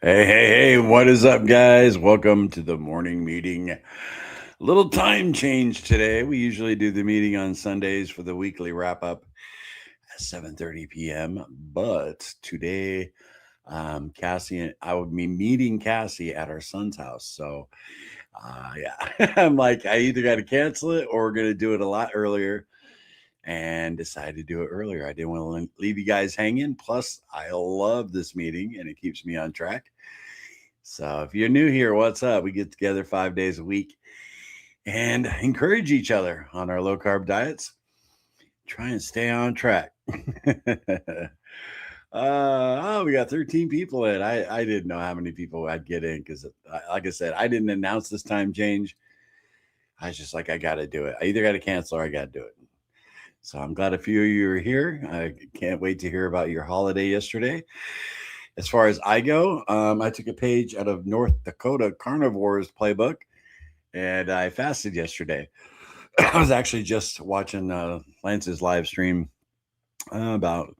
Hey, what is up, guys? Welcome to the morning meeting. Little time change today. We usually do the meeting on Sundays for the weekly wrap up at 7:30 p.m. But today, Cassie and I will be meeting Cassie at our son's house. So, yeah, I'm like, I either got to cancel it or we're going to do it a lot earlier and decided to do it earlier. I didn't want to leave you guys hanging. Plus, I love this meeting and it keeps me on track. So if you're new here, what's up? We get together 5 days a week and encourage each other on our low carb diets. Try and stay on track. We got 13 people in. I didn't know how many people I'd get in because, like I said, I didn't announce this time change. I was just like, I got to do it. I either got to cancel or I got to do it. So I'm glad a few of you are here. I can't wait to hear about your holiday yesterday. As far as I go, I took a page out of North Dakota Carnivore's playbook and I fasted yesterday. I was actually just watching Lance's live stream about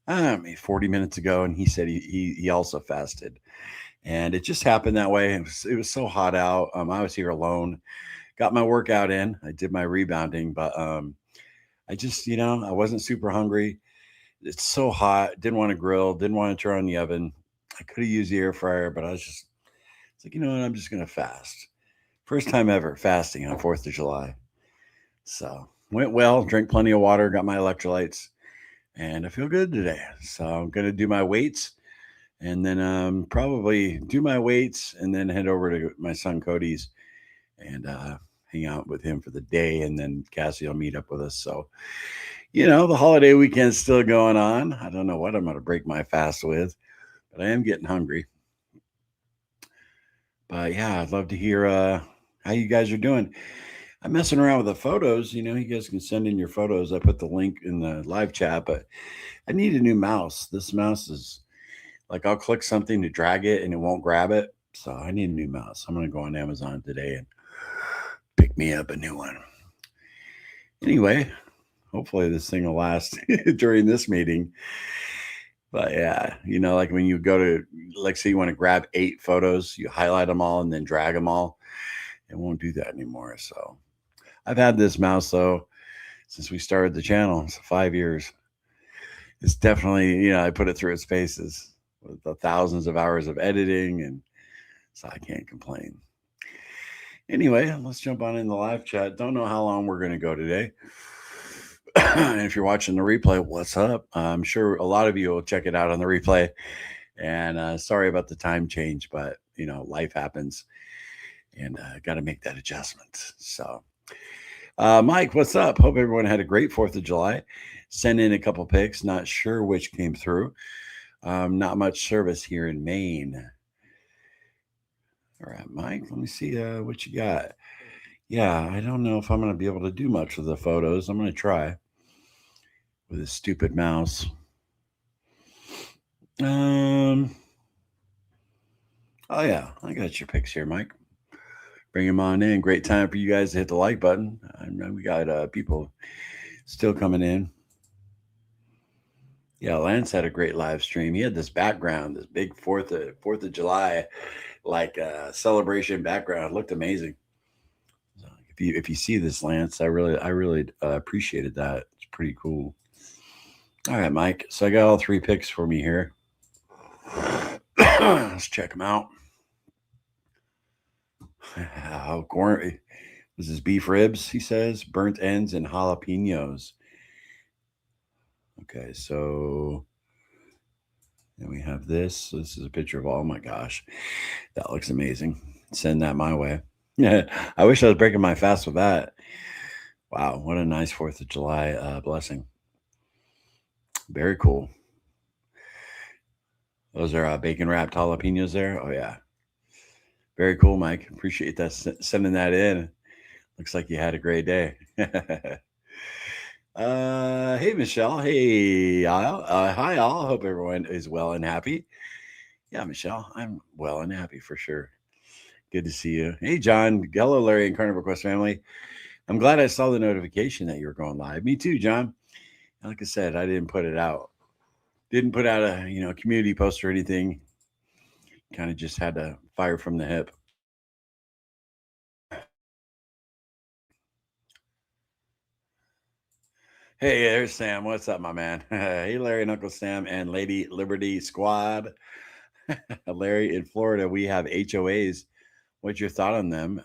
maybe 40 minutes ago, and he said he also fasted. And it just happened that way. It was so hot out. I was here alone, got my workout in. I did my rebounding, but I just, I wasn't super hungry. It's so hot. Didn't want to grill. Didn't want to turn on the oven. I could have used the air fryer, but it's like, you know what? I'm just going to fast. First time ever fasting on 4th of July. So went well, drank plenty of water, got my electrolytes, and I feel good today. So I'm going to do my weights and then probably do my weights and then head over to my son Cody's and hang out with him for the day. And then Cassie will meet up with us. So, the holiday weekend's still going on. I don't know what I'm going to break my fast with, but I am getting hungry. But yeah, I'd love to hear how you guys are doing. I'm messing around with the photos. You guys can send in your photos. I put the link in the live chat, but I need a new mouse. This mouse is like I'll click something to drag it and it won't grab it. So I need a new mouse. I'm going to go on Amazon today and pick me up a new one. Anyway, hopefully this thing will last during this meeting. But yeah, like when you go to, like, say you want to grab 8 photos, you highlight them all and then drag them all. It won't do that anymore. So I've had this mouse though since we started the channel, so 5 years. It's definitely, I put it through its paces with the thousands of hours of editing, and so I can't complain. Anyway, let's jump on in the live chat. Don't know how long we're going to go today. And if you're watching the replay, what's up? I'm sure a lot of you will check it out on the replay. And sorry about the time change, but life happens, and got to make that adjustment. So, Mike, what's up? Hope everyone had a great 4th of July. Send in a couple pics. Not sure which came through. Not much service here in Maine. All right, Mike, let me see what you got. Yeah, I don't know if I'm going to be able to do much with the photos. I'm going to try with this stupid mouse. Oh, yeah, I got your pics here, Mike. Bring them on in. Great time for you guys to hit the like button. I know we got people still coming in. Yeah, Lance had a great live stream. He had this background, this big Fourth of July like celebration background. It looked amazing. So if you see this, Lance, I really appreciated that. It's pretty cool. All right, Mike. So I got all 3 pics for me here. Let's check them out. This is beef ribs, he says, burnt ends and jalapenos. Okay, so then we have this. This is a picture of, oh my gosh, that looks amazing. Send that my way. Yeah, I wish I was breaking my fast with that. Wow, what a nice 4th of July blessing. Very cool. Those are bacon wrapped jalapenos there. Oh, yeah. Very cool, Mike. Appreciate that sending that in. Looks like you had a great day. Hey, Michelle. Hey, Al. Hi, all. Hope everyone is well and happy. Yeah, Michelle, I'm well and happy for sure. Good to see you. Hey, John. Hello, Larry and Carnivore Quest family. I'm glad I saw the notification that you were going live. Me too, John. Like I said, I didn't put it out. Didn't put out a community post or anything. Kind of just had to fire from the hip. Hey, there's Sam. What's up, my man? Hey, Larry and Uncle Sam and Lady Liberty Squad. Larry, in Florida, we have HOAs. What's your thought on them?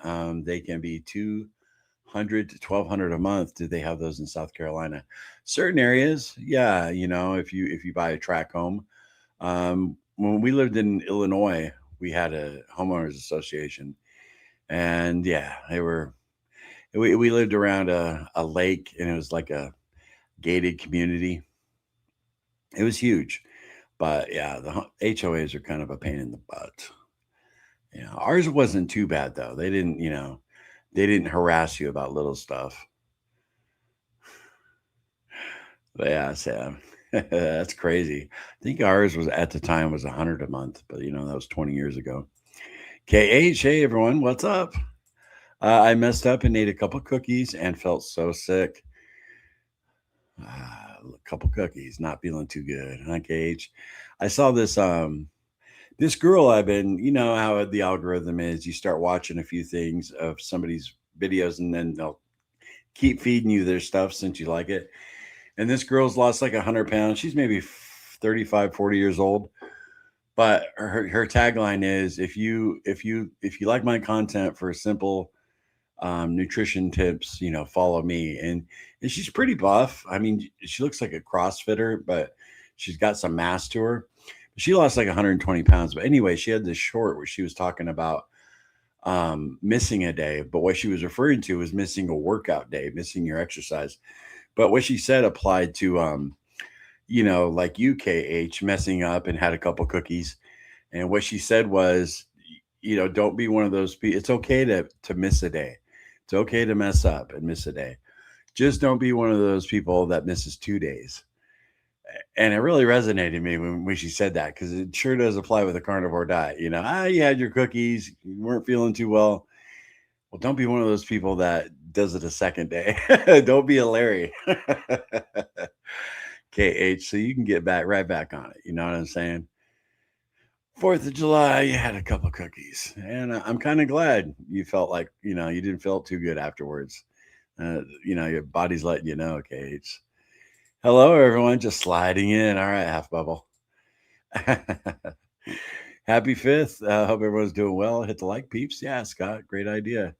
They can be 200 to 1,200 a month. Do they have those in South Carolina? Certain areas, yeah. If you buy a track home. When we lived in Illinois, we had a homeowners association, and yeah, they were. We lived around a lake, and it was like a gated community. It was huge, but yeah, the HOAs are kind of a pain in the butt. Yeah, ours wasn't too bad though. They didn't harass you about little stuff. But yeah, Sam, that's crazy. I think ours was at the time was 100 a month, but that was 20 years ago. KH, hey everyone, what's up? I messed up and ate a couple cookies and felt so sick. A couple cookies, not feeling too good. Huh, KH? I saw this girl I've been, how the algorithm is. You start watching a few things of somebody's videos and then they'll keep feeding you their stuff since you like it. And this girl's lost like 100 pounds. She's maybe 35, 40 years old. But her tagline is if you like my content for simple nutrition tips, follow me. And she's pretty buff. I mean, she looks like a CrossFitter, but she's got some mass to her. She lost like 120 pounds. But anyway, she had this short where she was talking about missing a day, but what she was referring to was missing a workout day, missing your exercise. But what she said applied to like UKH messing up and had a couple cookies. And what she said was, don't be one of those people. It's okay to miss a day. It's okay to mess up and miss a day. Just don't be one of those people that misses 2 days. And it really resonated with me when she said that because it sure does apply with a carnivore diet. You had your cookies, you weren't feeling too well. Well, don't be one of those people that does it a second day. Don't be a Larry. KH, so you can get right back on it. You know what I'm saying? 4th of July, you had a couple cookies, and I'm kind of glad you felt like you didn't feel too good afterwards. Your body's letting you know, KH. Hello, everyone, just sliding in. All right, half bubble. Happy 5th. Hope everyone's doing well. Hit the like, peeps. Yeah, Scott, great idea.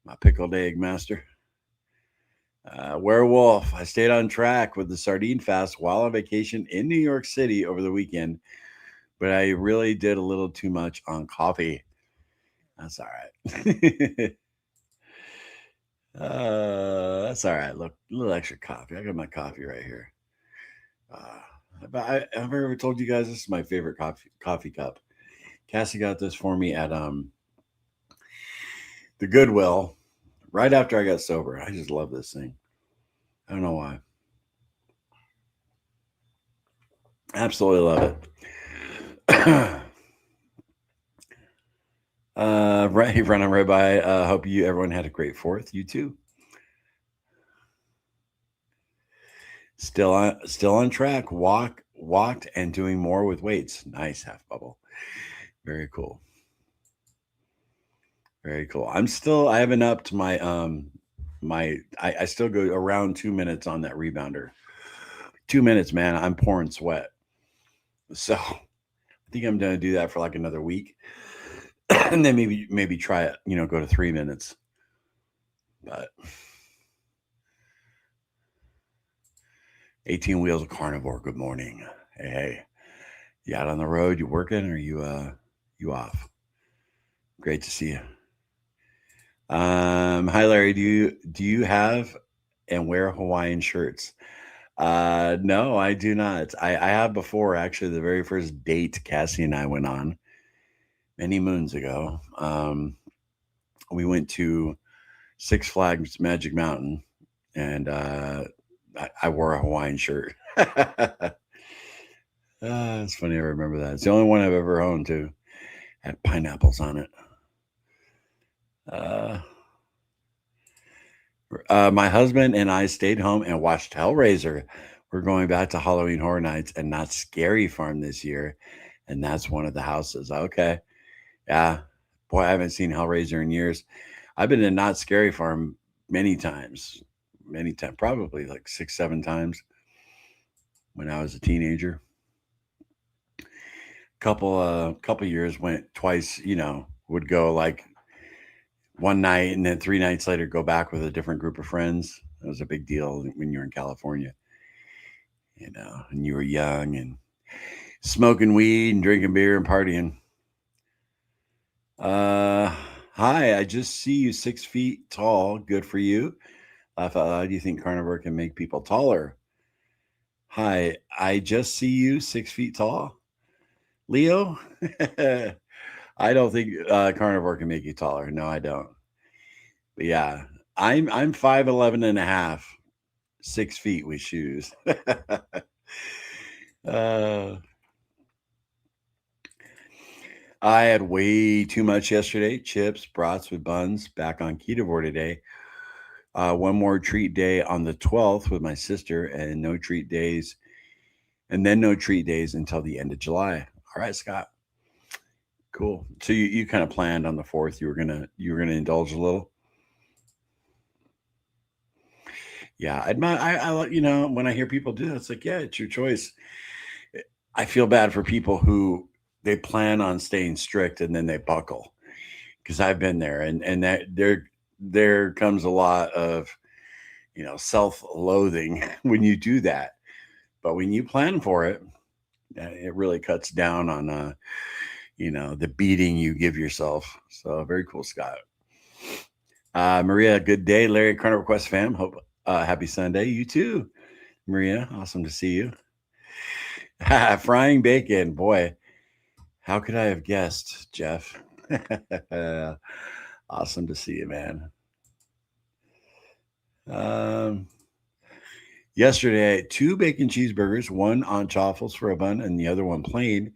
My pickled egg master. Werewolf. I stayed on track with the sardine fast while on vacation in New York City over the weekend, but I really did a little too much on coffee. That's all right. That's all right. Look, a little extra coffee. I got my coffee right here. Uh, but I've ever told you guys this is my favorite coffee cup. Cassie got this for me at the Goodwill right after I got sober. I just love this thing. I don't know why. Absolutely love it. Right, running right by. Hope everyone had a great 4th. You too. Still on track. Walked, and doing more with weights. Nice, half bubble. Very cool. Very cool. I haven't upped I still go around 2 minutes on that rebounder. 2 minutes, man. I'm pouring sweat. So I think I'm gonna do that for like another week. And then maybe try it, go to 3 minutes. But 18 wheels of carnivore. Good morning. Hey. You out on the road? You working or you off? Great to see you. Hi Larry. Do you have and wear Hawaiian shirts? No, I do not. I have before actually the very first date Cassie and I went on many moons ago. We went to Six Flags Magic Mountain and I wore a Hawaiian shirt. It's funny I remember that. It's the only one I've ever owned too. Had pineapples on it. Uh, my husband and I stayed home and watched Hellraiser. We're going back to Halloween Horror Nights and not Scary Farm this year. and that's one of the houses. Okay, yeah, boy, I haven't seen Hellraiser in years. I've been to Not Scary Farm many times, probably like 6, 7 times when I was a teenager. Couple years went twice. Would go like one night and then 3 nights later go back with a different group of friends. It was a big deal when you were in California, and you were young and smoking weed and drinking beer and partying. Uh, Hi, I just see you 6 feet tall. Good for you. Laugh out loud. Do you think carnivore can make people taller? Hi, I just see you 6 feet tall. Leo, I don't think carnivore can make you taller. No, I don't. But yeah, I'm 5'11 and a half, 6 feet with shoes. uh, I had way too much yesterday. Chips, brats with buns. Back on Ketovore today. One more treat day on the 12th with my sister, and no treat days, and then no treat days until the end of July. All right, Scott. Cool. So you kind of planned on the 4th. You were gonna indulge a little. Yeah, when I hear people do that, it's like, yeah, it's your choice. I feel bad for people who they plan on staying strict and then they buckle, because I've been there, and that there comes a lot of self-loathing when you do that. But when you plan for it, it really cuts down on the beating you give yourself. So very cool, Scott. Maria, good day. Larry, Carnivore Quest fam. Hope happy Sunday. You too, Maria. Awesome to see you. Frying bacon, boy. How could I have guessed, Jeff? Awesome to see you, man. Um, Yesterday, I had 2 bacon cheeseburgers, one on chaffles for a bun, and the other one plain.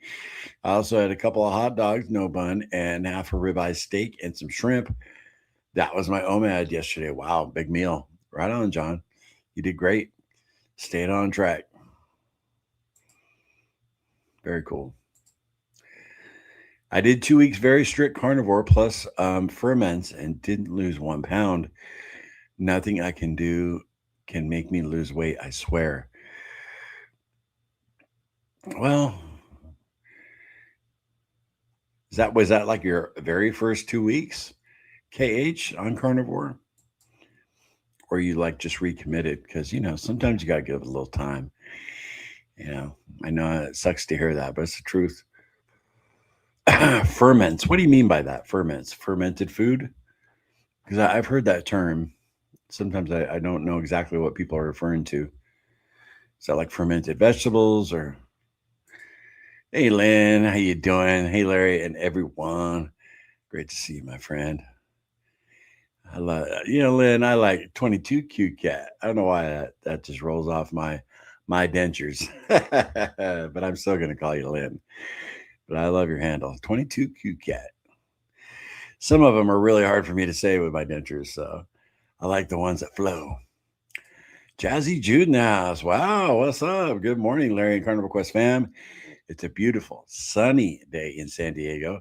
I also had a couple of hot dogs, no bun, and half a ribeye steak and some shrimp. That was my OMAD yesterday. Wow, big meal. Right on, John. You did great. Stayed on track. Very cool. I did 2 weeks very strict carnivore plus ferments and didn't lose 1 pound. Nothing I can do can make me lose weight, I swear. Well, was that like your very first 2 weeks, KH, on carnivore? Or you like just recommitted? Because sometimes you gotta give it a little time. You know, I know it sucks to hear that, but it's the truth. Ferments. What do you mean by that? Ferments. Fermented food? Because I've heard that term. Sometimes I don't know exactly what people are referring to. Is that like fermented vegetables or? Hey, Lynn, how you doing? Hey, Larry, and everyone. Great to see you, my friend. I love, Lynn. I like 22 cute cat. I don't know why that just rolls off my dentures, but I'm still gonna call you Lynn. But I love your handle, 22 cute cat. Some of them are really hard for me to say with my dentures, so I like the ones that flow. Jazzy Jude in the house. Wow, what's up? Good morning, Larry and Carnival Quest fam. It's a beautiful sunny day in San Diego.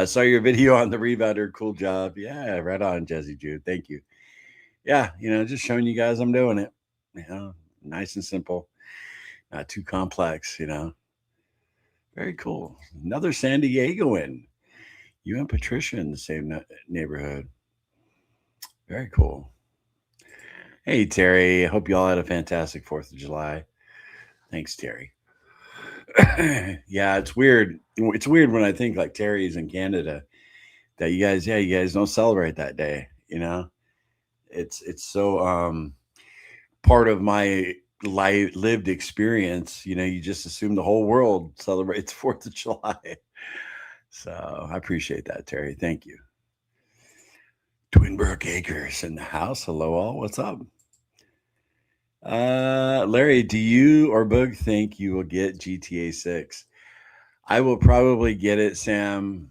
Saw your video on the rebounder. Cool job. Yeah, right on, Jazzy Jude. Thank you. Yeah, just showing you guys I'm doing it. Nice and simple, not too complex. Very cool. Another San Diegoan. You and Patricia in the same neighborhood. Very cool. Hey, Terry. Hope you all had a fantastic 4th of July. Thanks, Terry. Yeah, it's weird. It's weird when I think like Terry's in Canada that you guys don't celebrate that day. It's so part of my life lived experience. You just assume the whole world celebrates 4th of July. So I appreciate that, Terry. Thank you. Twinbrook Acres in the house. Hello, all. What's up? Larry, do you or Boog think you will get GTA 6? I will probably get it, Sam,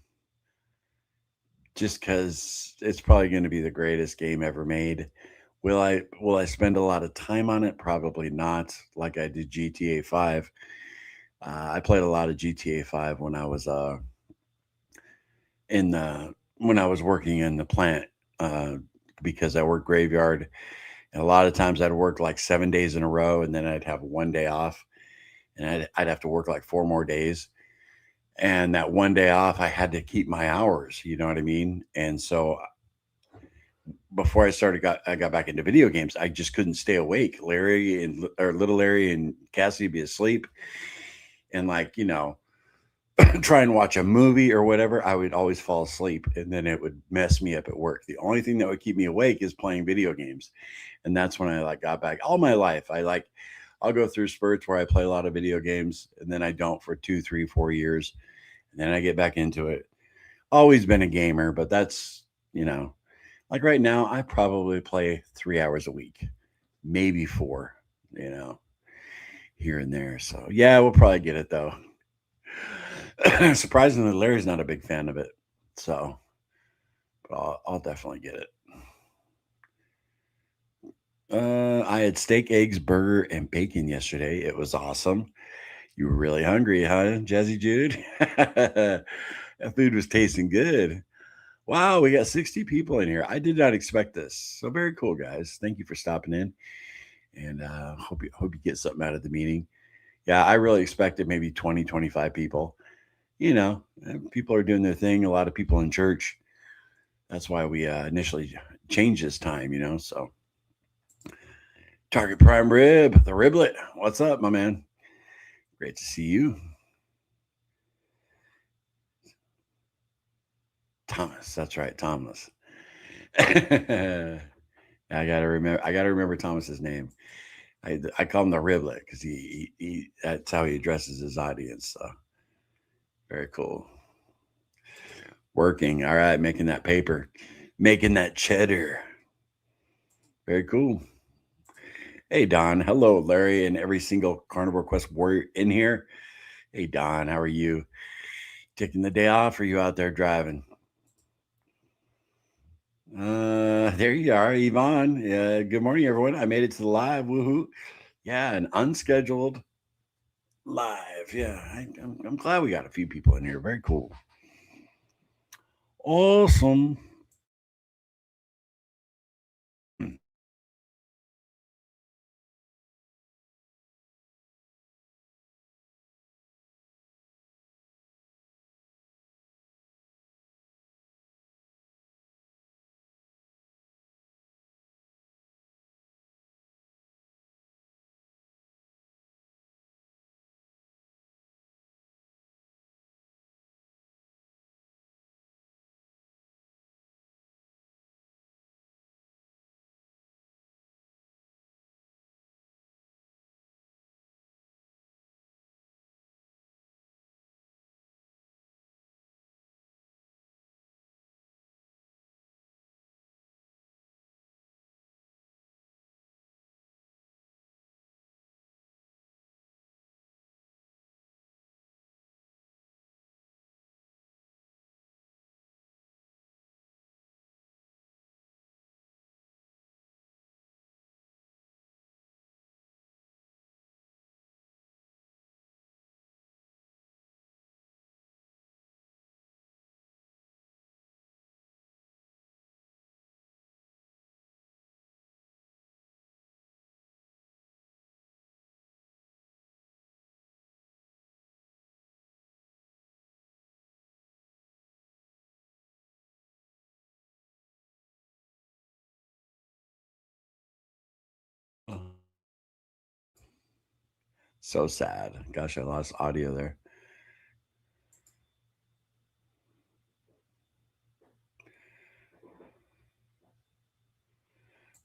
just because it's probably going to be the greatest game ever made. Will I spend a lot of time on it? Probably not, like I did GTA 5. I played a lot of GTA 5 in the when I was working in the plant, uh, because I work graveyard, and a lot of times I'd work like 7 days in a row, and then I'd have one day off, and I'd have to work like 4 more days. And that one day off, I had to keep my hours. You know what I mean? And so before I got back into video games, I just couldn't stay awake. Larry and or little Larry and Cassie would be asleep, and try and watch a movie or whatever, I would always fall asleep, and then it would mess me up at work. The only thing that would keep me awake is playing video games, and that's when I got back. All my life, I'll go through spurts where I play a lot of video games, and then I don't for 2, 3, 4 years, and then I get back into it. Always been a gamer, but that's like right now, I probably play 3 hours a week, maybe four, you know, here and there. So yeah, we'll probably get it though. Surprisingly, Larry's not a big fan of it, so but I'll definitely get it. I had steak, eggs, burger, and bacon yesterday. It was awesome. You were really hungry, huh, Jazzy Jude? That food was tasting good. Wow, we got 60 people in here. I did not expect this. So very cool, guys. Thank you for stopping in, and hope you get something out of the meeting. Yeah, I really expected maybe 20, 25 people. People are doing their thing. A lot of people in church. That's why we initially changed this time. So Target Prime Rib, the Riblet. What's up, my man? Great to see you, Thomas. That's right, Thomas. I gotta remember. I gotta remember Thomas's name. I call him the Riblet because he that's how he addresses his audience. So very cool. Working. All right, making that paper, making that cheddar. Very cool. Hey Don. Hello, Larry, and every single Carnivore Quest warrior in here. Hey Don, how are you? Taking the day off? Or are you out there driving? There you are, Yvonne. Good morning, everyone. I made it to the live. Woohoo! Yeah, an unscheduled live. Yeah, I'm glad we got a few people in here. Very cool. Awesome. So sad. Gosh, I lost audio there.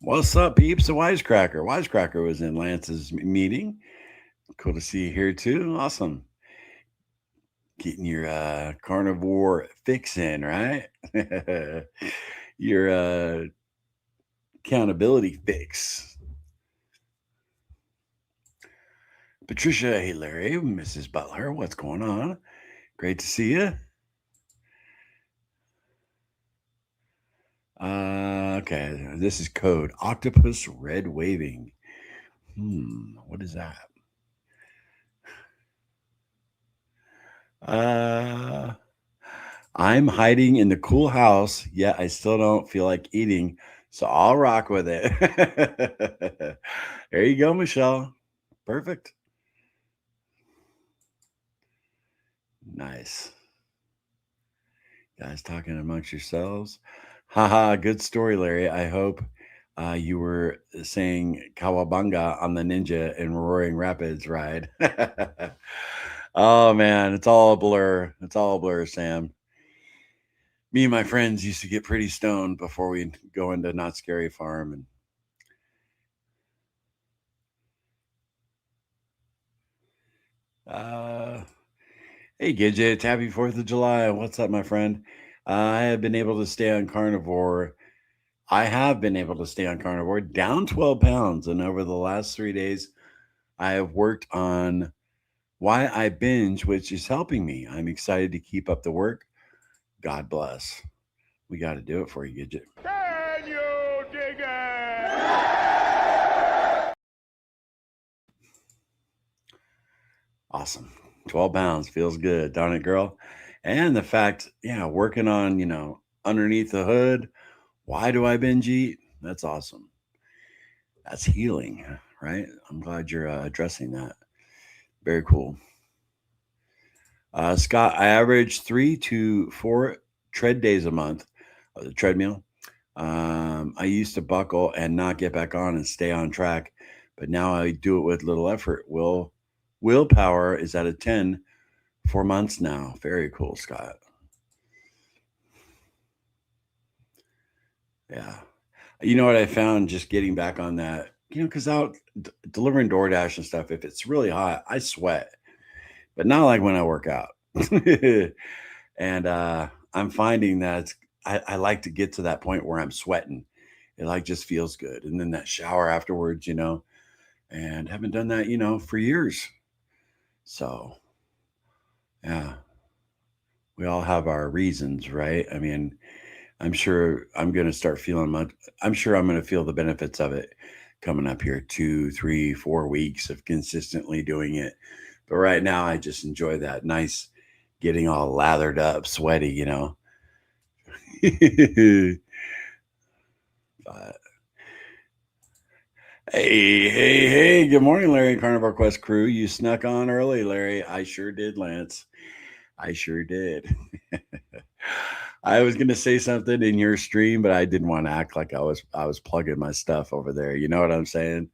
What's up, peeps? The Wisecracker. Wisecracker was in Lance's meeting. Cool to see you here too. Awesome. Getting your carnivore fix in, right? Your accountability fix. Patricia, hey Larry, Mrs. Butler, what's going on? Great to see you. Okay, this is code Octopus Red Waving. What is that? Uh, I'm hiding in the cool house, yet I still don't feel like eating, so I'll rock with it. There you go, Michelle. Perfect. Nice. Guys talking amongst yourselves. Haha, good story, Larry. I hope you were saying Kawabanga on the Ninja and Roaring Rapids ride. Oh man, it's all a blur. It's all a blur, Sam. Me and my friends used to get pretty stoned before we go into Not Scary Farm. And uh, hey, Gidget, happy 4th of July. What's up, my friend? I have been able to stay on carnivore. I have been able to stay on carnivore down 12 pounds. And over the last 3 days, I have worked on why I binge, which is helping me. I'm excited to keep up the work. God bless. We got to do it for you, Gidget. Can you dig it? Awesome. 12 pounds feels good, darn it, girl. And the fact, yeah, working on, underneath the hood. Why do I binge eat? That's awesome. That's healing, right? I'm glad you're addressing that. Very cool. Scott, I average 3 to 4 tread days a month, the treadmill. I used to buckle and not get back on and stay on track, but now I do it with little effort. Willpower is at a 10 for months now. Very cool, Scott. Yeah. You know what I found just getting back on that, because out delivering DoorDash and stuff, if it's really hot, I sweat, but not like when I work out. And I'm finding that I like to get to that point where I'm sweating. It like just feels good. And then that shower afterwards, and haven't done that, for years. So, yeah, we all have our reasons, right? I mean, I'm sure I'm going to start feeling much. I'm sure I'm going to feel the benefits of it coming up here 2, 3, 4 weeks of consistently doing it. But right now, I just enjoy that nice getting all lathered up, sweaty. But, hey, hey, hey, good morning, Larry and Carnivore Quest crew. You snuck on early, Larry. I sure did, Lance. I sure did. I was gonna say something in your stream, but I didn't want to act like I was plugging my stuff over there. You know what I'm saying?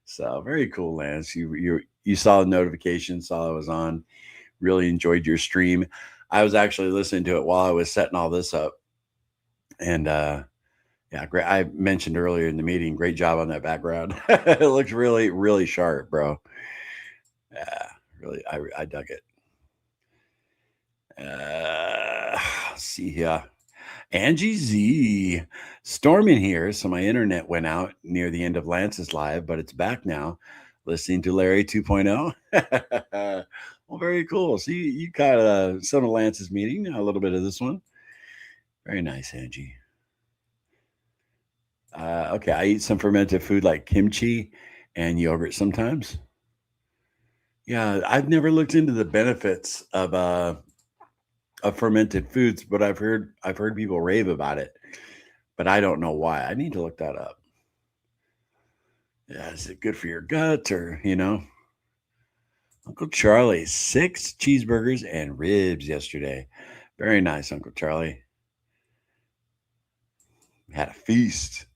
So very cool, Lance. You saw the notification, saw I was on. Really enjoyed your stream. I was actually listening to it while I was setting all this up, and yeah, great. I mentioned earlier in the meeting, great job on that background. It looks really, really sharp, bro. Yeah, really, I dug it. Let's see here. Angie Z. Storming here, so my internet went out near the end of Lance's live, but it's back now. Listening to Larry 2.0. Well, very cool. So you caught some of Lance's meeting, a little bit of this one. Very nice, Angie. Okay, I eat some fermented food like kimchi and yogurt sometimes. Yeah, I've never looked into the benefits of fermented foods, but I've heard people rave about it, but I don't know why. I need to look that up. Yeah, is it good for your gut or Uncle Charlie, 6 cheeseburgers and ribs yesterday. Very nice, Uncle Charlie. Had a feast.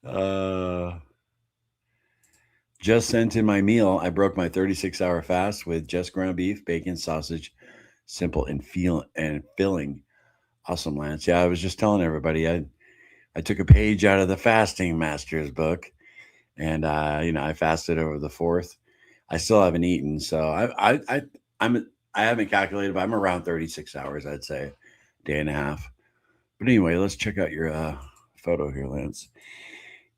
uh, just sent in my meal. I broke my 36-hour fast with just ground beef, bacon, sausage, simple and filling. Awesome, Lance. Yeah, I was just telling everybody I took a page out of the Fasting Master's book, and I fasted over the 4th. I still haven't eaten, so I haven't calculated, but I'm around 36 hours, I'd say, day and a half. But anyway, let's check out your photo here, Lance.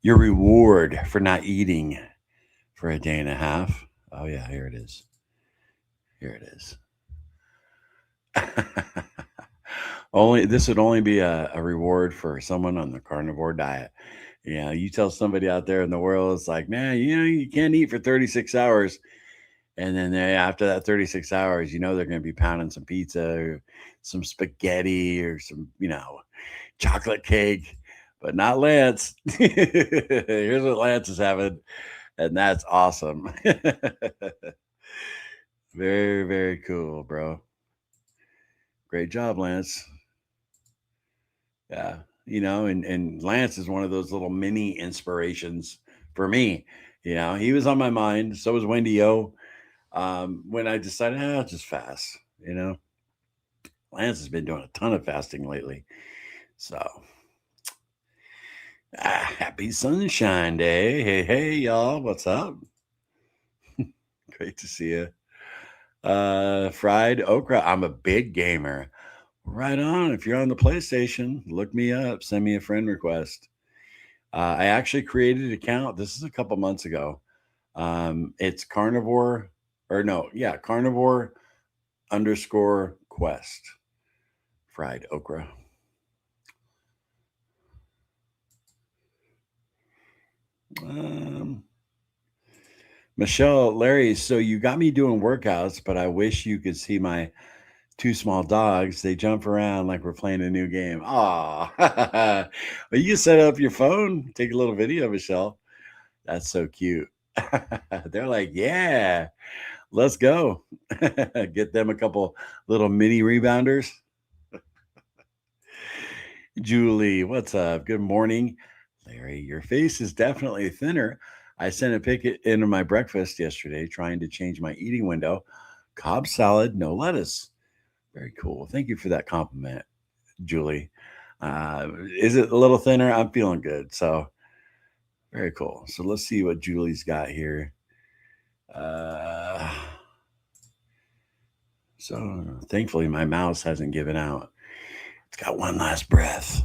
Your reward for not eating for a day and a half. Oh yeah, here it is. Here it is. Only this would only be a reward for someone on the carnivore diet. You tell somebody out there in the world, it's like, man, you can't eat for 36 hours. And then after that 36 hours, they're going to be pounding some pizza or some spaghetti or some, chocolate cake, but not Lance. Here's what Lance is having, and that's awesome. Very, very cool, bro. Great job, Lance. Yeah. And Lance is one of those little mini inspirations for me. He was on my mind. So was Wendy O. When I decided, I'll just fast. Lance has been doing a ton of fasting lately. So, happy Sunshine Day. Hey, hey, y'all. What's up? Great to see you. Fried okra. I'm a big gamer. Right on. If you're on the PlayStation, look me up. Send me a friend request. I actually created an account. This is a couple months ago. It's Carnivore, or no, yeah, Carnivore _ quest. Fried okra. Michelle, Larry, so you got me doing workouts, but I wish you could see my two small dogs. They jump around like we're playing a new game. Aw. Well, you can set up your phone, take a little video, Michelle. That's so cute. They're like, yeah, let's go. Get them a couple little mini rebounders. Julie, what's up? Good morning. Larry, your face is definitely thinner. I sent a pic into my breakfast yesterday trying to change my eating window. Cobb salad, no lettuce. Very cool. Thank you for that compliment, Julie. Is it a little thinner? I'm feeling good. So, very cool. So, let's see what Julie's got here. So, thankfully, my mouse hasn't given out. It's got one last breath.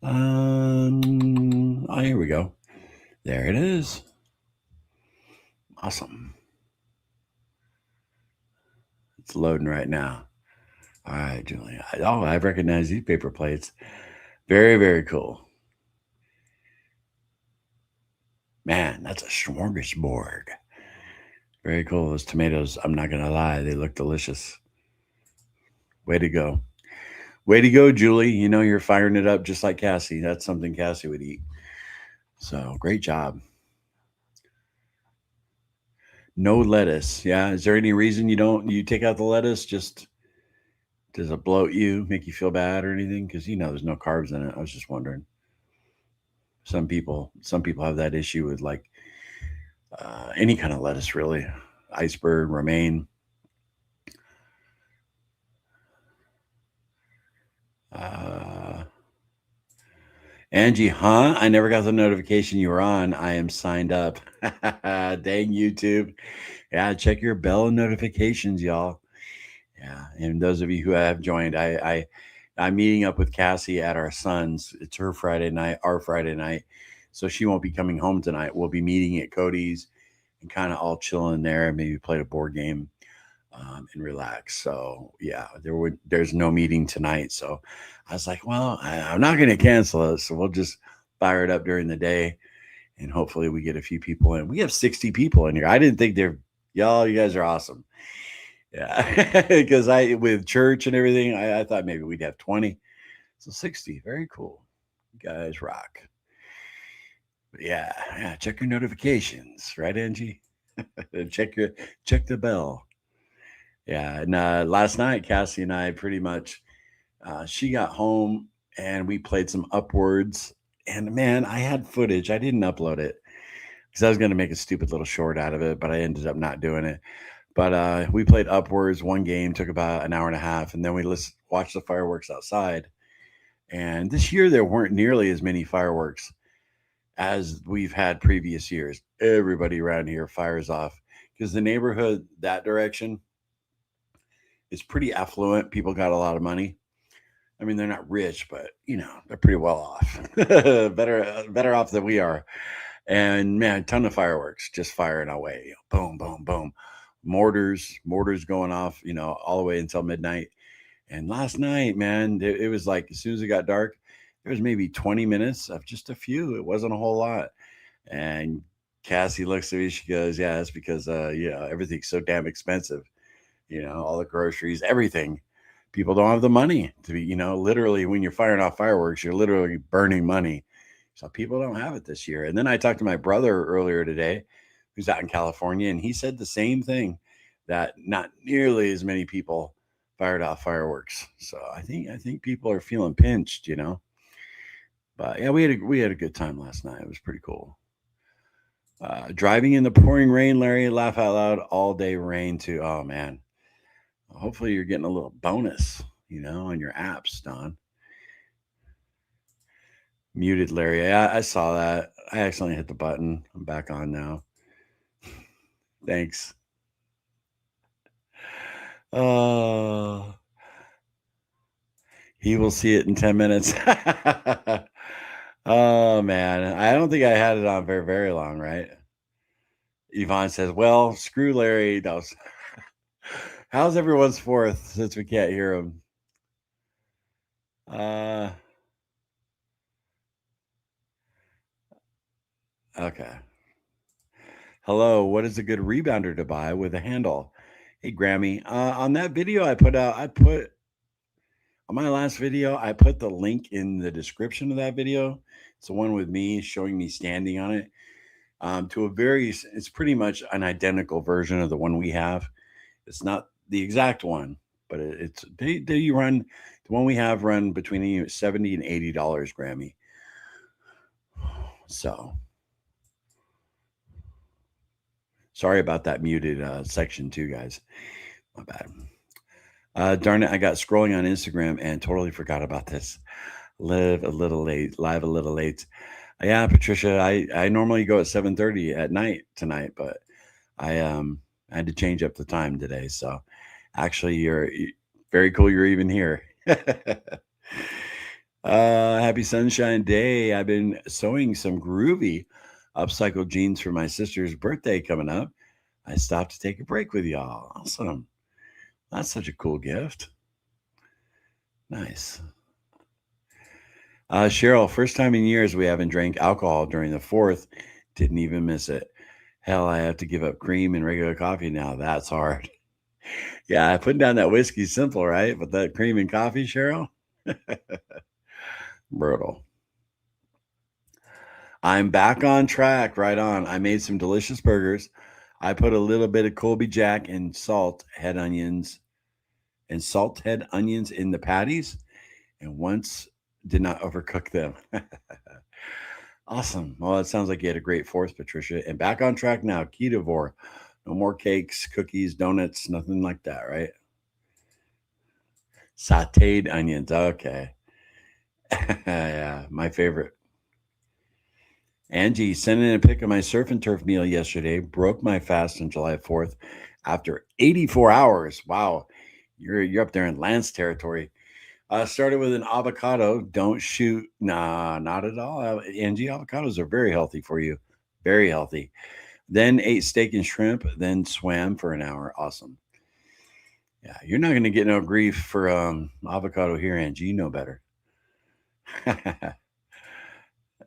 Oh, here we go. There it is. Awesome. It's loading right now. All right, Julie. Oh, I recognize these paper plates. Very, very cool. Man, that's a smorgasbord. Very cool. Those tomatoes, I'm not going to lie, they look delicious. Way to go. Way to go, Julie. You're firing it up just like Cassie. That's something Cassie would eat. So, great job. No lettuce. Yeah. Is there any reason you take out the lettuce? Just does it bloat you, make you feel bad or anything? Because there's no carbs in it. I was just wondering. Some people have that issue with like any kind of lettuce, really. Iceberg, romaine. Uh, Angie, huh? I never got the notification you were on. I am signed up. Dang YouTube. Yeah, check your bell and notifications, y'all. Yeah, and those of you who have joined, I'm meeting up with Cassie at our son's. It's her Friday night, our Friday night. So she won't be coming home tonight. We'll be meeting at Cody's and kind of all chilling there, maybe play a board game and relax. So yeah, there's no meeting tonight. So I was like, well, I'm not going to cancel it. So we'll just fire it up during the day, and hopefully we get a few people in. We have 60 people in here. I didn't think y'all. You guys are awesome. Yeah, because with church and everything, I thought maybe we'd have 20. So 60, very cool. You guys rock. But yeah, check your notifications, right, Angie? check the bell. Yeah, and last night Cassie and I pretty much she got home and we played some Upwards. And man, I had footage. I didn't upload it because I was going to make a stupid little short out of it, but I ended up not doing it. But we played Upwards. One game took about an hour and a half, and then we watched the fireworks outside. And this year there weren't nearly as many fireworks as we've had previous years. Everybody around here fires off because the neighborhood that direction is pretty affluent. People got a lot of money. I mean, they're not rich, but they're pretty well off. better off than we are. And man, a ton of fireworks just firing away. Boom, boom, boom. Mortars going off, all the way until midnight. And last night, man, it was like as soon as it got dark, there was maybe 20 minutes of just a few. It wasn't a whole lot. And Cassie looks at me. She goes, "Yeah, that's because everything's so damn expensive. All the groceries, everything. People don't have the money to be. Literally, when you're firing off fireworks, you're literally burning money. So people don't have it this year." And then I talked to my brother earlier today, who's out in California, and he said the same thing, that not nearly as many people fired off fireworks. So I think people are feeling pinched. But yeah, we had a good time last night. It was pretty cool. Driving in the pouring rain, Larry. Laugh out loud all day rain too. Oh man. Hopefully you're getting a little bonus, on your apps, Don. Muted Larry. Yeah, I saw that. I accidentally hit the button. I'm back on now. Thanks. Oh, he will see it in 10 minutes. Oh man. I don't think I had it on very, very long, right? Yvonne says, well, screw Larry. No. How's everyone's fourth since we can't hear him? Uh okay. Hello, what is a good rebounder to buy with a handle? Hey, Grammy. On that video I put on my last video, I put the link in the description of that video. It's the one with me showing me standing on it. It's pretty much an identical version of the one we have. It's not the exact one, but they run, the one we have run between $70 and $80, Grammy. So sorry about that muted section too, guys. My bad. Darn it, I got scrolling on Instagram and totally forgot about this. Live a little late. Yeah, Patricia, I normally go at 7:30 at night tonight, but I had to change up the time today. So actually, very cool. You're even here. Happy Sunshine Day. I've been sewing some groovy upcycled jeans for my sister's birthday coming up. I stopped to take a break with y'all. Awesome. That's such a cool gift. Nice. Cheryl, first time in years we haven't drank alcohol during the fourth. Didn't even miss it. Hell, I have to give up cream and regular coffee now. That's hard. Yeah, putting down that whiskey's simple, right? But that cream and coffee, Cheryl, brutal. I'm back on track. Right on. I made some delicious burgers. I put a little bit of Colby Jack and salt head onions in the patties, and once did not overcook them. Awesome. Well, it sounds like you had a great fourth, Patricia. And back on track now. Ketovore. No more cakes, cookies, donuts, nothing like that, right? Sauteed onions. Okay. Yeah, my favorite. Angie sent in a pic of my surf and turf meal yesterday. Broke my fast on July 4th after 84 hours. Wow. You're up there in Lance territory. Started with an avocado. Don't shoot. Nah, not at all. Angie, avocados are very healthy for you. Very healthy. Then ate steak and shrimp. Then swam for an hour. Awesome. Yeah, you're not going to get no grief for avocado here, Angie. You know better.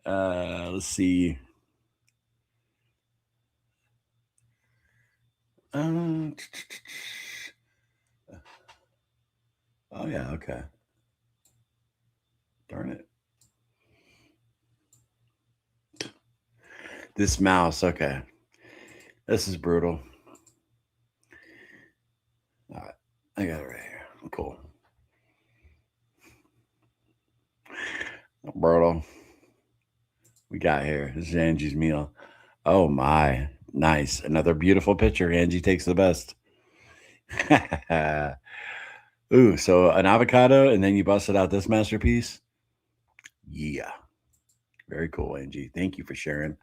Let's see. Uh, oh, yeah. Okay. Darn it. This mouse. Okay. This is brutal. All right. I got it right here. Cool. Brutal. We got here. This is Angie's meal. Oh, my. Nice. Another beautiful picture. Angie takes the best. Ooh, so an avocado, and then you busted out this masterpiece. Yeah. Very cool, Angie. Thank you for sharing.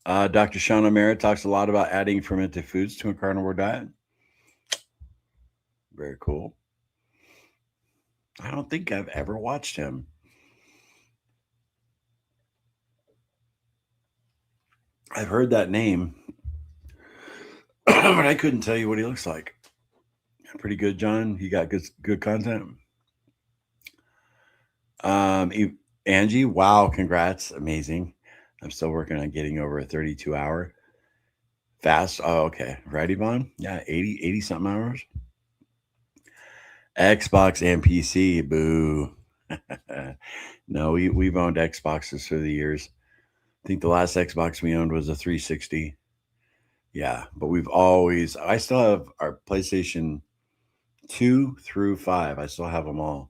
Dr. Sean O'Mara talks a lot about adding fermented foods to a carnivore diet. Very cool. I don't think I've ever watched him. I've heard that name, but I couldn't tell you what he looks like. Pretty good, John. He got good content. Um, Angie, wow, congrats. Amazing. I'm still working on getting over a 32-hour fast. Oh, okay. Right, Yvonne? Yeah, 80 something hours. Xbox and PC. Boo. No, we've owned Xboxes through the years. I think the last Xbox we owned was a 360. Yeah, but I still have our PlayStation 2 through 5. I still have them all.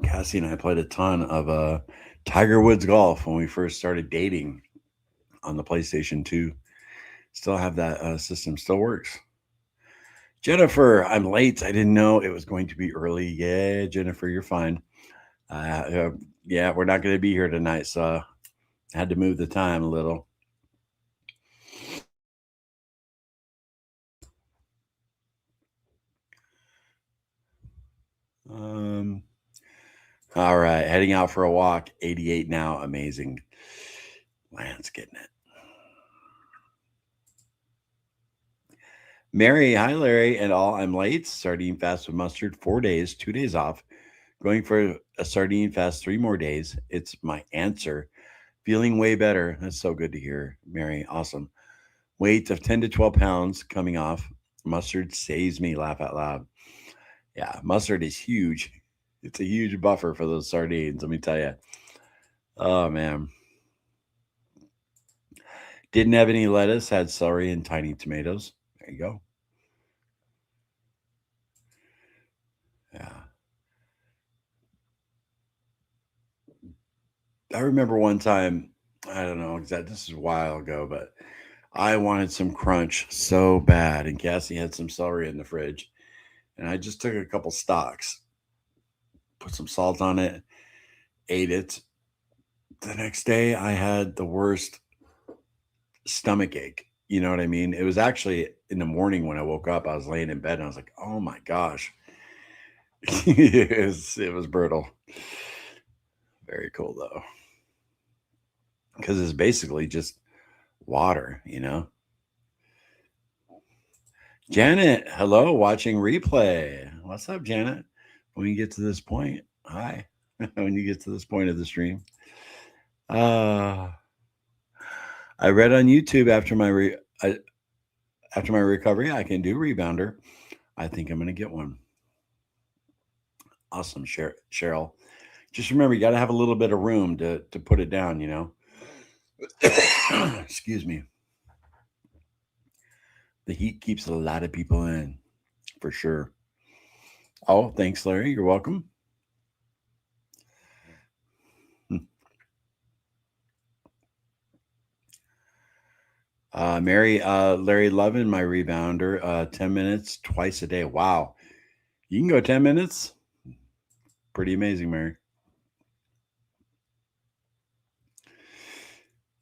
Cassie and I played a ton of Tiger Woods golf when we first started dating on the PlayStation 2. Still have that system, still works. Jennifer, I'm late. I didn't know it was going to be early. Yeah, Jennifer, you're fine. Uh, yeah, we're not going to be here tonight, so I had to move the time a little. Um, all right, heading out for a walk. 88 now. Amazing. Lance getting it. Mary, hi Larry and all. I'm late. Sardine fast with mustard, 4 days, 2 days off. Going for a sardine fast 3 more days. It's my answer. Feeling way better. That's so good to hear, Mary. Awesome. Weight of 10 to 12 pounds coming off. Mustard saves me. Laugh out loud. Yeah, mustard is huge. It's a huge buffer for those sardines. Let me tell you. Oh man. Didn't have any lettuce. Had celery and tiny tomatoes. There you go. Yeah. I remember one time. I don't know exactly. This is a while ago, but I wanted some crunch so bad, and Cassie had some celery in the fridge, and I just took a couple stalks, put some salt on it, ate it. The next day, I had the worst stomach ache. You know what I mean? It was actually in the morning when I woke up. I was laying in bed, and I was like, "Oh my gosh!" It was brutal. Very cool though, because it's basically just water. Janet, hello, watching replay. What's up, Janet? When you get to this point, hi. When you get to this point of the stream, uh, I read on YouTube after my recovery, I can do rebounder. I think I'm gonna get one. Awesome, Cheryl. Just remember, you got to have a little bit of room to put it down. Excuse me. The heat keeps a lot of people in, for sure. Oh, thanks, Larry. You're welcome. Mary, Larry loving my rebounder. 10 minutes twice a day. Wow, you can go 10 minutes. Pretty amazing, Mary.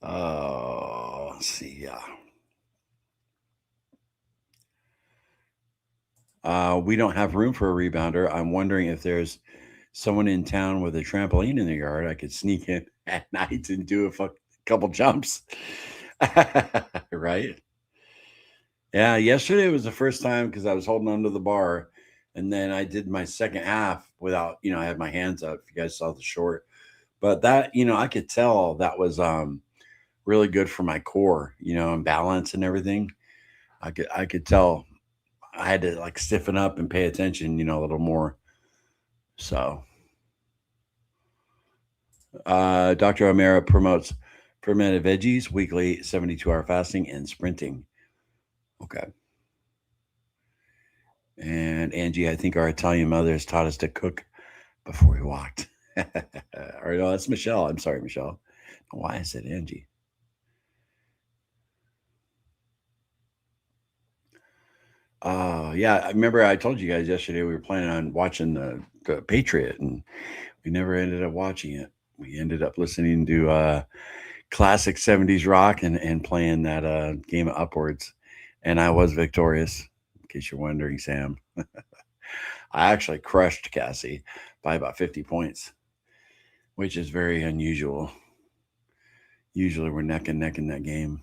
Let's see. Yeah. We don't have room for a rebounder. I'm wondering if there's someone in town with a trampoline in the yard. I could sneak in at night and do a couple jumps. Right? Yeah. Yesterday was the first time because I was holding onto the bar, and then I did my second half without, I had my hands up. If you guys saw the short, but that, I could tell that was really good for my core, and balance and everything. I could tell I had to like stiffen up and pay attention, a little more. So, Dr. O'Mara promotes fermented veggies, weekly 72-hour fasting, and sprinting. Okay. And Angie, I think our Italian mothers taught us to cook before we walked. Or no, that's Michelle. I'm sorry, Michelle. Why I said Angie. Yeah, I remember I told you guys yesterday we were planning on watching the Patriot, and we never ended up watching it. We ended up listening to classic 70s rock and playing that game of Upwards. And I was victorious, in case you're wondering, Sam. I actually crushed Cassie by about 50 points, which is very unusual. Usually we're neck and neck in that game.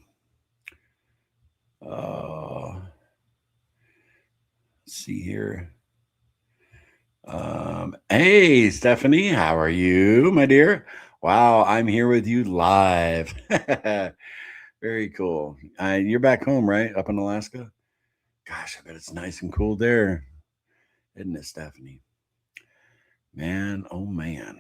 Let's see here. Hey, Stephanie, how are you, my dear? Wow, I'm here with you live. Very cool. You're back home, right? Up in Alaska? Gosh, I bet it's nice and cool there, isn't it, Stephanie? Man, oh man.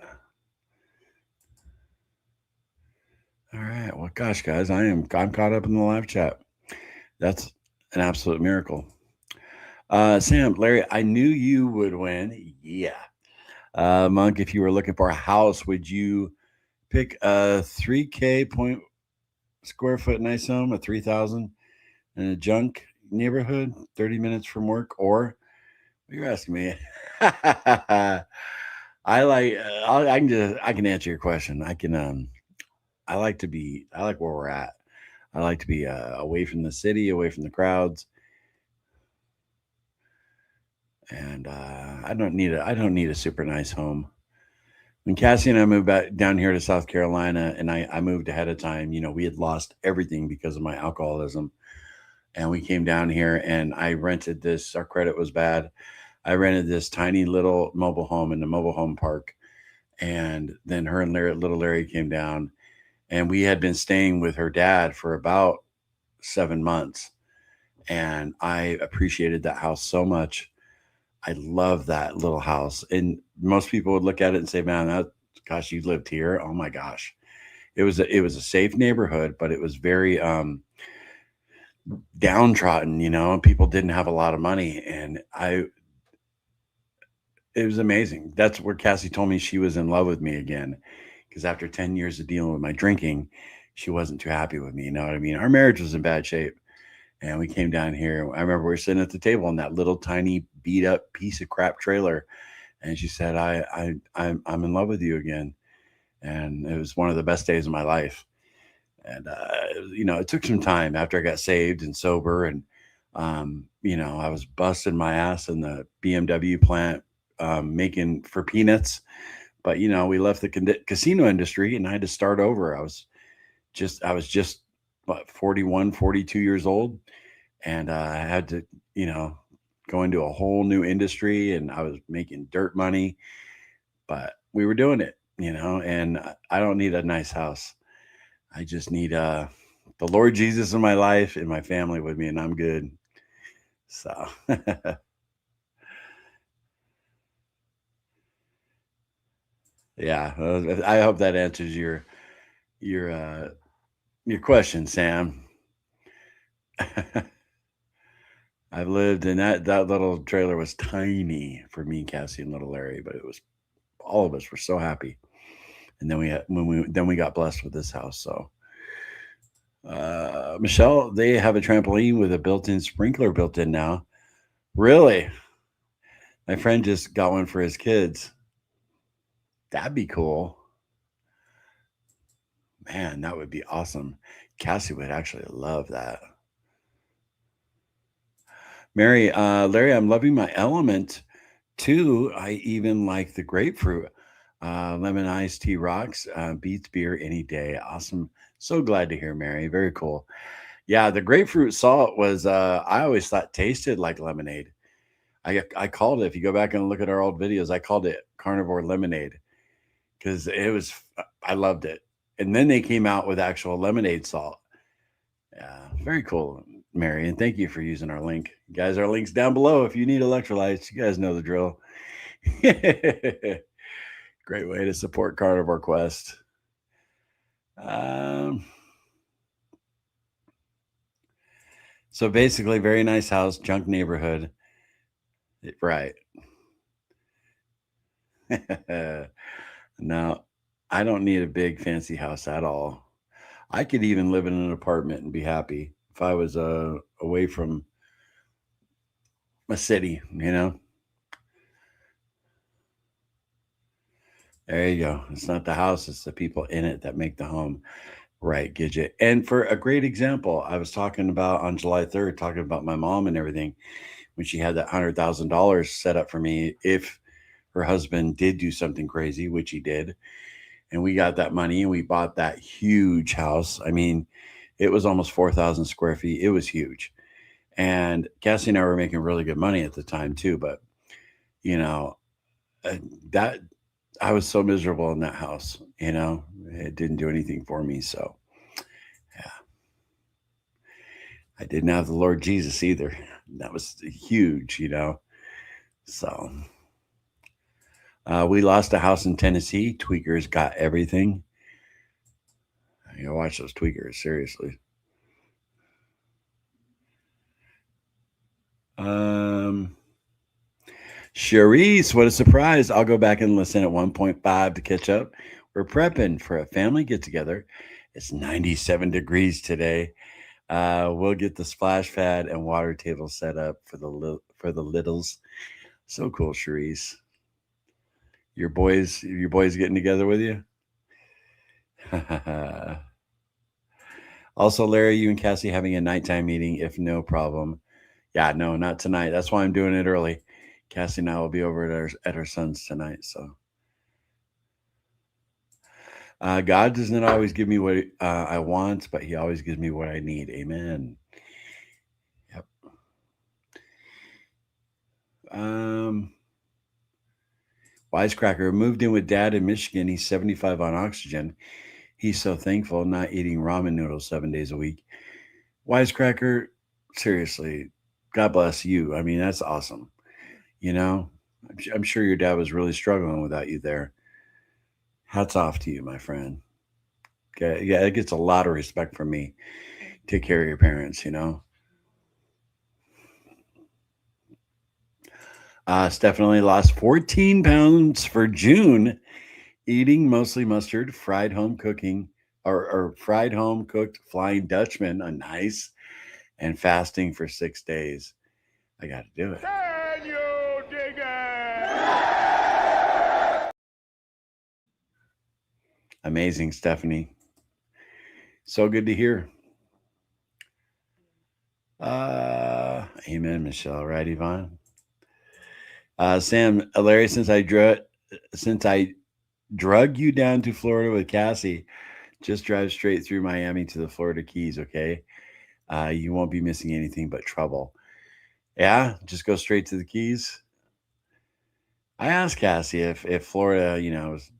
All right. Well, gosh, guys, I'm caught up in the live chat. That's an absolute miracle. Sam, Larry, I knew you would win. Yeah. Monk, if you were looking for a house, would you pick a 3K point square foot nice home, a 3,000 in a junk neighborhood, 30 minutes from work, or you're asking me? I like. I can answer your question. I like to be. I like where we're at. I like to be away from the city, away from the crowds, and I don't need a super nice home. When Cassie and I moved back down here to South Carolina, and I moved ahead of time, we had lost everything because of my alcoholism. And we came down here and I rented this. Our credit was bad. I rented this tiny little mobile home in the mobile home park. And then her and little Larry came down, and we had been staying with her dad for about 7 months. And I appreciated that house so much. I love that little house. And most people would look at it and say, man, gosh, you lived here. Oh my gosh. It was a safe neighborhood, but it was very downtrodden, people didn't have a lot of money. And it was amazing. That's where Cassie told me she was in love with me again. Because after 10 years of dealing with my drinking, she wasn't too happy with me. You know what I mean? Our marriage was in bad shape. And we came down here. I remember we were sitting at the table in that little tiny beat up piece of crap trailer. And she said, I'm in love with you again. And it was one of the best days of my life. And it took some time after I got saved and sober, and I was busting my ass in the BMW plant, making for peanuts. But we left the casino industry, and I had to start over. I was just what, 41, 42 years old, and I had to you know go into a whole new industry, and I was making dirt money, but we were doing it. And I don't need a nice house. I just need the Lord Jesus in my life and my family with me, and I'm good. So yeah, I hope that answers your uh, your question, Sam. I've lived in that little trailer was tiny for me, Cassie, and little Larry, but it was all of us were so happy. And then we got blessed with this house. So Michelle, they have a trampoline with a built-in sprinkler built in now. Really? My friend just got one for his kids. That'd be cool. Man, that would be awesome. Cassie would actually love that. Mary, Larry, I'm loving my element too. I even like the grapefruit. Lemon iced tea rocks, beats beer any day. Awesome. So glad to hear, Mary. Very cool. Yeah, the grapefruit salt was, I always thought tasted like lemonade. I called it, if you go back and look at our old videos, I called it carnivore lemonade because I loved it. And then they came out with actual lemonade salt. Yeah, very cool, Mary. And thank you for using our link. Guys, our link's down below if you need electrolytes. You guys know the drill. Great way to support Carnivore Quest. Um, so basically, very nice house, junk neighborhood. Right. Now, I don't need a big fancy house at all. I could even live in an apartment and be happy if I was away from a city, There you go. It's not the house, it's the people in it that make the home. Right, Gidget. And for a great example, I was talking about on July 3rd, talking about my mom and everything, when she had that $100,000 set up for me if her husband did do something crazy, which he did. And we got that money and we bought that huge house. I mean, it was almost 4,000 square feet. It was huge. And Cassie and I were making really good money at the time too. But, you know, that I was so miserable in that house. It didn't do anything for me. So yeah, I didn't have the Lord Jesus either. That was huge. So we lost a house in Tennessee. Tweakers got everything. Watch those tweakers, seriously. Um, Charisse, what a surprise. I'll go back and listen at 1.5 to catch up. We're prepping for a family get together. It's 97 degrees today. We'll get the splash pad and water table set up for the littles. So cool, Charisse. Your boys getting together with you? Also, Larry, you and Cassie having a nighttime meeting if no problem. Yeah, no, not tonight. That's why I'm doing it early. Cassie and I will be over at our son's tonight. So God does not always give me what I want, but He always gives me what I need. Amen. Yep. Um, Wisecracker moved in with Dad in Michigan. He's 75 on oxygen. He's so thankful, not eating ramen noodles 7 days a week. Wisecracker, seriously, God bless you. I mean, that's awesome. You know, I'm sure your dad was really struggling without you there. Hats off to you, my friend. Okay, yeah, it gets a lot of respect from me. Take care of your parents. Stephanie lost 14 pounds for June, eating mostly mustard, fried home cooking, or fried home cooked Flying Dutchman, a nice, and fasting for 6 days. I got to do it. Can you dig it? Amazing, Stephanie. So good to hear. Amen, Michelle. Right, Yvonne? Sam, Larry, since I drug you down to Florida with Cassie, just drive straight through Miami to the Florida Keys, okay? You won't be missing anything but trouble. Yeah, just go straight to the Keys. I asked Cassie if Florida,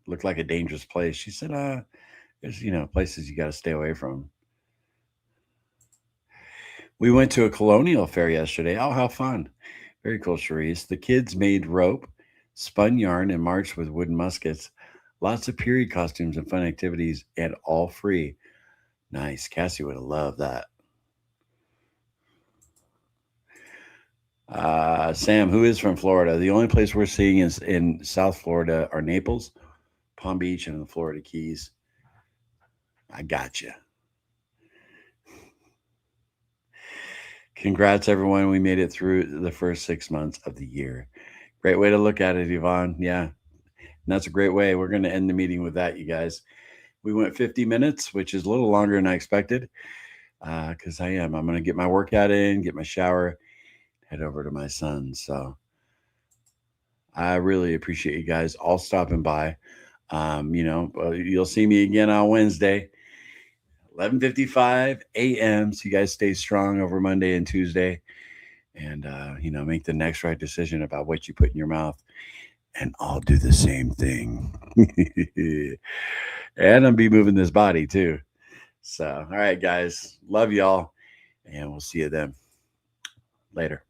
looked like a dangerous place. She said, there's places you got to stay away from. We went to a colonial fair yesterday. Oh, how fun! Very cool, Cherise. The kids made rope, spun yarn, and marched with wooden muskets. Lots of period costumes and fun activities, and all free. Nice. Cassie would have loved that. Sam, who is from Florida? The only place we're seeing is in South Florida are Naples, Palm Beach, and the Florida Keys. I got you. Congrats, everyone. We made it through the first 6 months of the year. Great way to look at it, Yvonne. Yeah. And that's a great way. We're going to end the meeting with that, you guys. We went 50 minutes, which is a little longer than I expected because I'm going to get my workout in, get my shower, head over to my son. So I really appreciate you guys all stopping by. You'll see me again on Wednesday, 11:55 a.m. So you guys stay strong over Monday and Tuesday, and make the next right decision about what you put in your mouth. And I'll do the same thing. And I'll be moving this body too. So, all right, guys, love y'all, and we'll see you then. Later.